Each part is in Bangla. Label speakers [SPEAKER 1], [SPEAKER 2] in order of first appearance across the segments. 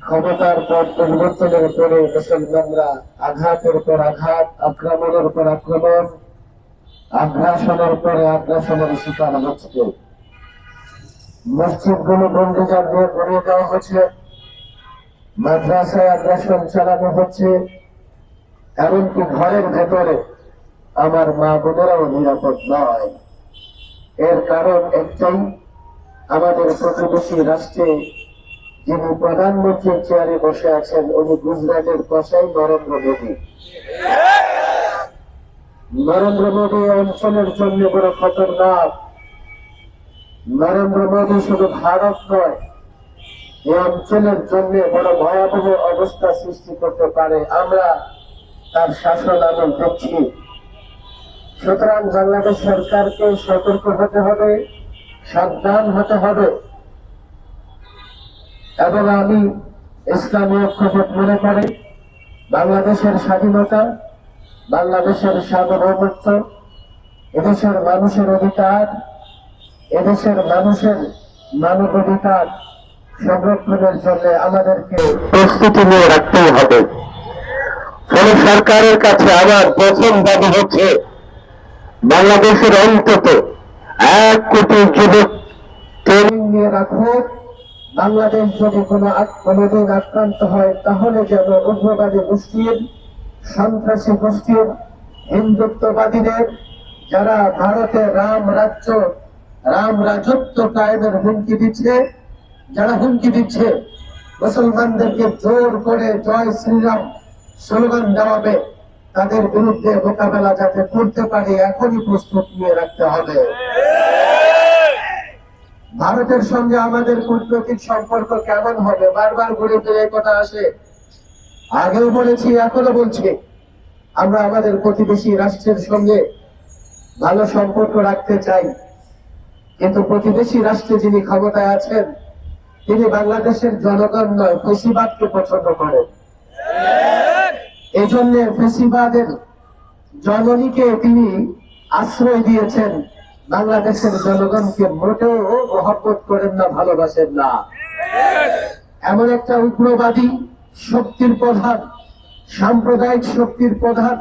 [SPEAKER 1] ক্ষমতার পর পরিবর্তনের পরে মুসলমানরা আঘাতের পর আঘাত, আক্রমণের পর আক্রমণ, আগ্রাসনের পরে আগ্রাসনের শিকার হচ্ছে। মসজিদগুলো বন্দুকজার দিয়ে ভরিয়ে দেওয়া হচ্ছে, মাদ্রাসায় আগ্রাসন চালানো হচ্ছে, এমনকি ঘরের ভেতরে আমার মা বোনেরাও নিরাপদ নয়। এর কারণ একটাই, আমাদের প্রতিবেশী রাষ্ট্রে যিনি প্রধানমন্ত্রীর চেয়ারে বসে আছেন উনি গুজরাটের কসাই নরেন্দ্র মোদী। নরেন্দ্র মোদী অঞ্চলের জন্য বড় খতরনাক। নরেন্দ্র মোদী শুধু ভারত নয়, এই অঞ্চলের জন্য বড় ভয়াবহ অবস্থা সৃষ্টি করতে পারে। আমরা তার শাসন আমল দেখছি। সুতরাং বাংলাদেশ সরকারকে সতর্ক হতে হবে, সাবধান হতে হবে। এবং আমি ইসলামী ঐক্যজোট মনে করি বাংলাদেশের স্বাধীনতা, বাংলাদেশের সার্বভৌমত্ব, এদেশের মানুষের অধিকার, এদেশের মানুষের মানবাধিকার সংরক্ষণের জন্য আমাদেরকে প্রস্তুতি নিয়ে রাখতেই হবে। ফলে সরকারের কাছে আমার প্রথম দাবি হচ্ছে বাংলাদেশের অন্তত 1 কোটি যুবক ট্রেনিং নিয়ে রাখুক। বাংলাদেশ যদি কোনোদিন আক্রান্ত হয় তাহলে যেন উগ্রবাদী গোষ্ঠীর, সন্ত্রাসী গোষ্ঠীর, হিন্দুত্ববাদীদের, যারা ভারতে রাম রাজত্ব কায়েমের হুমকি দিচ্ছে, যারা হুমকি দিচ্ছে মুসলমানদেরকে জোর করে জয় শ্রীরাম স্লোগান দেওয়াবে, তাদের বিরুদ্ধে মোকাবেলা যাতে করতে পারে এখনই প্রস্তুত নিয়ে রাখতে হবে। ভারতের সঙ্গে আমাদের কূটনৈতিক সম্পর্ক কেমন হবে? বারবার ঘুরে ফিরে কথা আসে। আগেও বলেছি, এখনো বলছি, আমরা আমাদের প্রতিবেশী রাষ্ট্রের সঙ্গে ভালো সম্পর্ক রাখতে চাই। কিন্তু প্রতিবেশী রাষ্ট্রে যিনি ক্ষমতায় আছেন তিনি বাংলাদেশের জনগণ নয়, ফেসিবাদকে পছন্দ করেন। এই জন্য ফেসিবাদের জননীকে তিনি আশ্রয় দিয়েছেন। বাংলাদেশের জনগণকে মোটেও মহব্বত করেন না, ভালোবাসেন না। এমন একটা উগ্রবাদী শক্তির প্রধান, সাম্প্রদায়িক শক্তির প্রধান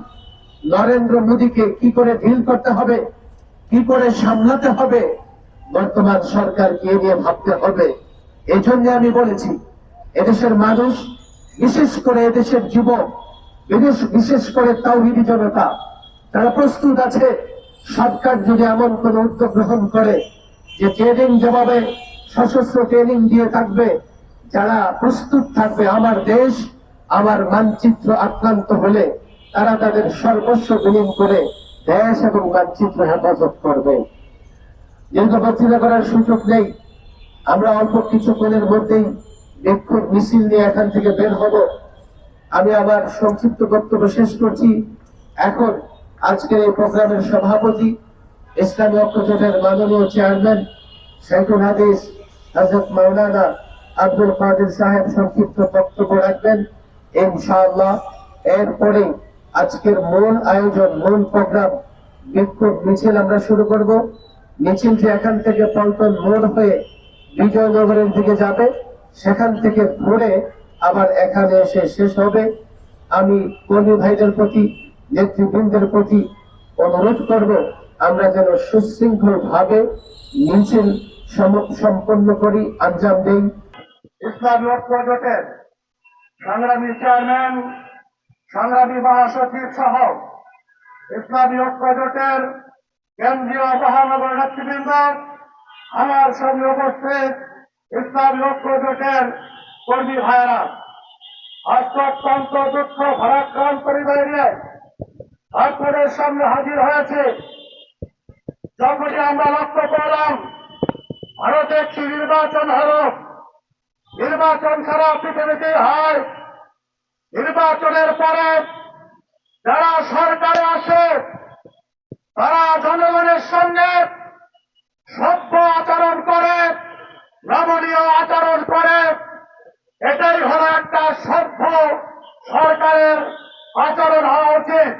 [SPEAKER 1] নরেন্দ্র মোদীকে কি করে ডিল করতে হবে, কি করে সামলাতে হবে, বর্তমান সরকারকে নিয়ে ভাবতে হবে। এই জন্য আমি বলেছি এদেশের মানুষ, বিশেষ করে এদেশের যুবক, বিশেষ করে তাওহীদি জনতা, তারা প্রস্তুত আছে সরকার যদি এমন কোন উদ্যোগ গ্রহণ করে যে ট্রেনিং জবাবে সশস্ত্র ট্রেনিং দিয়ে থাকবে, যারা প্রস্তুত থাকবে আমার দেশ, আমার মানচিত্র আক্রান্ত হলে তারা তাদের সর্বস্ব বিলীন করে দেশ এবং মানচিত্র হেফাজত করবে। যেহেতু বক্তৃতা করার সুযোগ নেই, আমরা অল্প কিছুক্ষণের মধ্যেই বিক্ষোভ মিছিল নিয়ে এখান থেকে বের হব। আমি আমার সংক্ষিপ্ত বক্তব্য শেষ করছি। এখন আজকের এই প্রোগ্রামের সভাপতি, ইসলামী ঐক্যজোটের মাননীয় চেয়ারম্যান শাইখুল হাদিস হযরত মাওলানা আব্দুল কাদের সাহেব সংক্ষিপ্ত বক্তব্য রাখবেন ইনশাআল্লাহ। এরপরে আজকের মূল আয়োজন, মূল প্রোগ্রাম বিক্ষোভ মিছিল আমরা শুরু করব। মিছিলটি এখান থেকে পল্টন মোড় হয়ে বিজয়নগরের দিকে যাবে, সেখান থেকে ঘুরে আবার এখানে এসে শেষ হবে। আমি কর্মী ভাইদের প্রতি, নেতৃবৃন্দের প্রতি অনুরোধ করব আমরা যেন সুশৃঙ্খল ভাবে মিছিল সম্পন্ন করি, আঞ্জাম দেই। ইসলামী ঐক্যজোটের সংগ্রামী চেয়ারম্যান, সংগ্রামী মহাসচিব সহ ইসলামী ঐক্যজোটের কেন্দ্রীয় মহানগর নেতৃবৃন্দ, আমার সঙ্গে উপস্থিত ইসলামী ঐক্যজোটের কর্মী ভাইয়েরা, আজকে অত্যন্ত দুঃখ ভারাক্রান্ত হৃদয় নিয়ে আপনাদের সামনে হাজির হয়েছে। যখনই আমরা লক্ষ্য করলাম ভারতে একটি নির্বাচন হলো, নির্বাচন সারা পৃথিবীতে হয়, নির্বাচনের পরে যারা সরকারে আসে তারা জনগণের সঙ্গে সভ্য আচরণ করে, নমনীয় আচরণ করে। এটাই হলো একটা সভ্য সরকারের আচরণ হওয়া উচিত।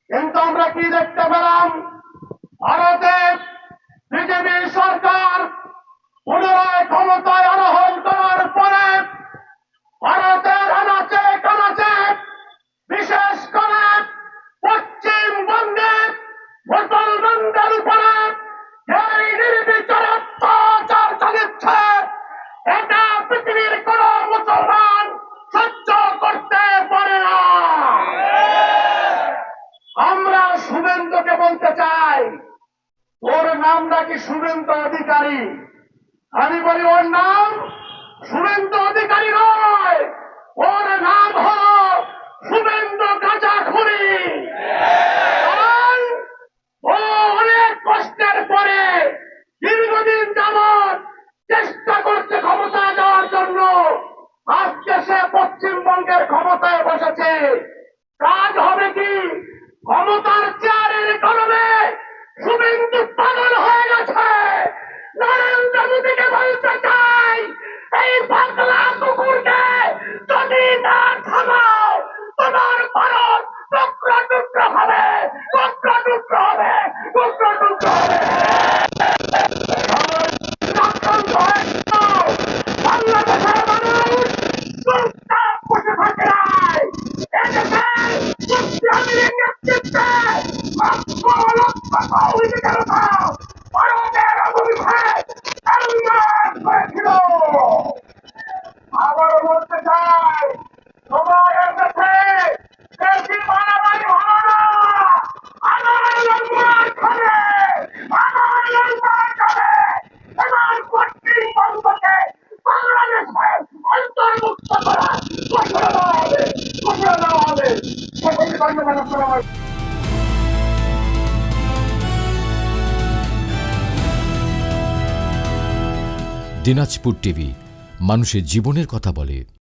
[SPEAKER 1] কিন্তু আমরা কি দেখতে পেলাম? ভারতে বিজেপি সরকার পুনরায় ক্ষমতায় আরোহণ করার পরে
[SPEAKER 2] শুভেন্দু অধিকারী। আমি বলি ওর নাম শুভেন্দু অধিকারী নয়, ওর নাম হলো শুভেন্দু গাঁজাখুরি। কারণ ও অনেক কষ্টের পরে দীর্ঘদিন যাবৎ চেষ্টা করছে ক্ষমতা যাওয়ার জন্য। আজকে সে পশ্চিমবঙ্গের ক্ষমতায় বসেছে। কাজ হবে কি? ক্ষমতার চেয়ারের কলমে শুভেন্দু পাগল হয়ে গেছে। নরেন্দ্র মোদীকে বলতে চাই, এই পাগলা কুকুরকে যদি না থামাও, তোমার ভারত টুকরো টুকরো হবে, টুকরো টুকরো হবে, টুকরো টুকরো হবে। আক্রান্ত হয়েছিল বাংলাদেশের মানুষ চুপচাপ বসে থাকে নাই। এদেশের মুসলিমের নেতৃত্বে লক্ষ লক্ষ তৌহিদি জনতা ভারতের অভিমুখে সংগ্রাম করেছিল। আবারও বলতে চাই, তোমাদের কাছে বেশি মারামারি ভালো না। আমার লম্বার খাবে, আমার লম্বার খাবে। এবার পশ্চিমবঙ্গকে বাংলাদেশের অন্তর্ভুক্ত করা ঘোষণা দেওয়া হবে, ঘোষণা দেওয়া হবে। সকলকে ধন্যবাদ। আসসালামু আলাইকুম।
[SPEAKER 3] দিনাজপুর টিভি, মানুষের জীবনের কথা বলে।